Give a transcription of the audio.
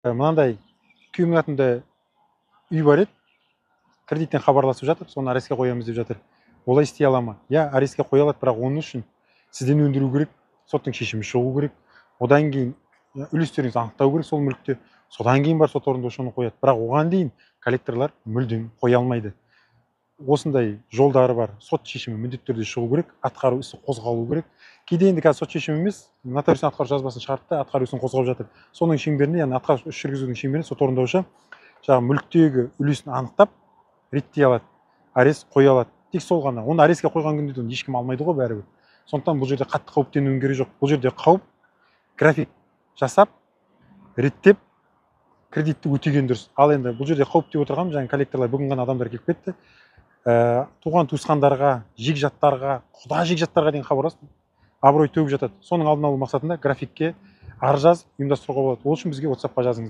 Мынандай күйеуімнің үй бар еді, кредиттен хабарласып жатыр, соны арестке қоямыз деп жатыр. Олай істей ала ма? Иә, арестке қоя алады, бірақ оның үшін сізден өндіру керек, соттың шешімі шығу керек. Одан кейін үлестеріңізді анықтау керек сол мүлікте. Содан кейін бар сот орындаушы оны қояды. Бірақ оған дейін коллекторлар мүлдем қоя алмайды. Осындай жолдары бар. Сот шешімі міндетті түрде шығу керек, атқару ісі қозғалу керек. Кейде енді қазір сот шешімі емес, нотариустың атқару жазбасын шығарды да атқару ісін қозғап жатыр. Соның шеңберінде, яғни атқару іс жүргізудің шеңберінде сот орындаушы жаңағы мүліктегі үлесін анықтап реттей алады, арест қоя алады. Тек сол ғана. Оны арестке қойған күнде ешкім алмайды ғой бәрібір. Сондықтан бұл жерде қатты қауіптенуің керек жоқ. Бұл жерде қауіп график жасап, реттеп, кредитті өтеген дұрыс. Ал енді бұл жерде қауіп деп отырғаным, жаңағы коллекторлар бүгін ғана адамдар келіп кетті. Туған туысқандарға, жекжаттарға, құда жекжаттарға дейін хабарласып, абырой төгіп жатады. Соның алдын алу мақсатында графикке ар жаз ұйымдастыруға болады. Ол үшін бізге WhatsApp-қа жазыңыздар.